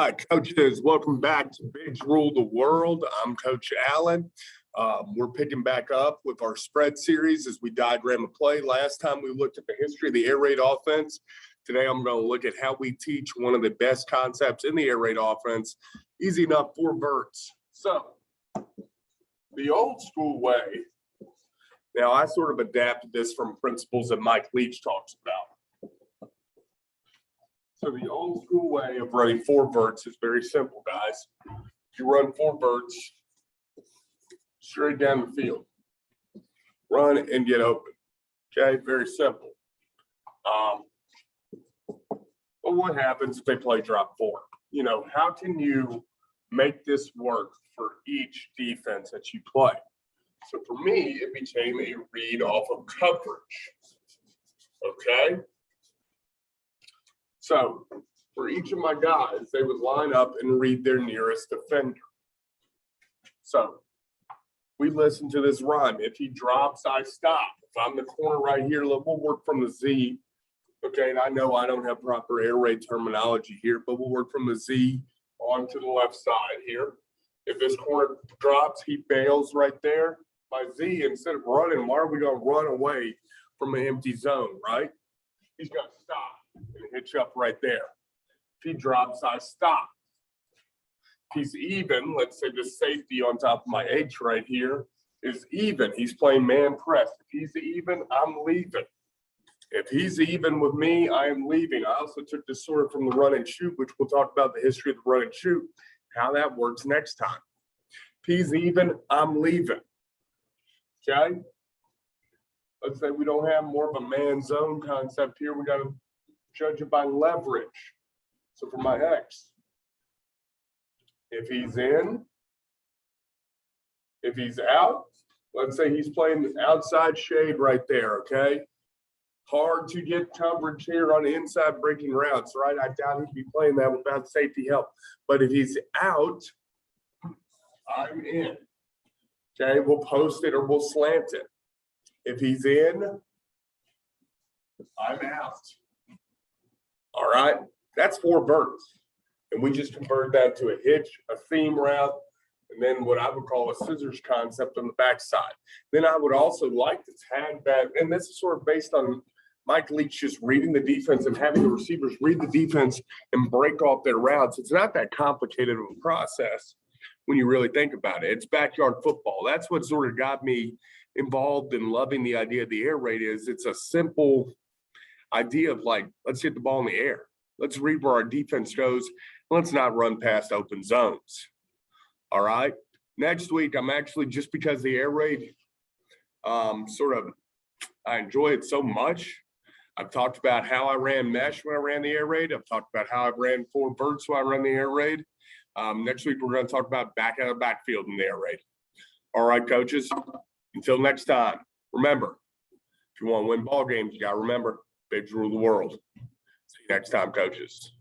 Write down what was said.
Hi, coaches. Welcome back to Bigs Rule the World. I'm Coach Allen. We're picking back up with our spread series as we diagram a play. Last time we looked at the history of the air raid offense. Today I'm going to look at how we teach one of the best concepts in the air raid offense. Easy enough for Verts. So, the old school way. Now, I sort of adapted this from principles that Mike Leach talks about. So the old school way of running 4 verts is very simple, guys. You run 4 verts straight down the field. Run and get open. Okay, very simple. But what happens if they play drop 4? You know, how can you make this work for each defense that you play? So for me, it became a read off of coverage. Okay? So for each of my guys, they would line up and read their nearest defender. So we listen to this rhyme. If he drops, I stop. If I'm the corner right here, look, we'll work from the Z. Okay, and I know I don't have proper air raid terminology here, but we'll work from the Z onto the left side here. If this corner drops, he bails right there. My Z, instead of running, why are we going to run away from an empty zone, right? He's going to stop and hitch up right there. If he drops, I stop. If he's even, let's say the safety on top of my H right here is even. He's playing man press. If he's even, I'm leaving. If he's even with me, I am leaving. I also took this sort of from the run and shoot, which we'll talk about the history of the run and shoot, how that works next time. If he's even, I'm leaving. Okay? Let's say we don't have more of a man zone concept here. We got to judge it by leverage. So for my X, if he's in, if he's out, let's say he's playing outside shade right there, okay? Hard to get coverage here on the inside breaking routes, right? I doubt he'd be playing that without safety help. But if he's out, I'm in. Okay, we'll post it or we'll slant it. If he's in, I'm out. All right, that's 4 verts. And we just convert that to a hitch, a seam route, and then what I would call a scissors concept on the backside. Then I would also like to tag that, and this is sort of based on Mike Leach just reading the defense and having the receivers read the defense and break off their routes. It's not that complicated of a process when you really think about it. It's backyard football. That's what sort of got me involved in loving the idea of the air raid. Is it's a simple idea of like, let's hit the ball in the air. Let's read where our defense goes. Let's not run past open zones. All right. Next week, I'm actually, just because the air raid I enjoy it so much. I've talked about how I ran mesh when I ran the air raid. I've talked about how I ran 4 verts when I run the air raid. Next week, we're going to talk about back out of the backfield in the air raid. All right, coaches. Until next time, remember, if you want to win ball games, you got to remember, Bigs rule the world. See you next time, coaches.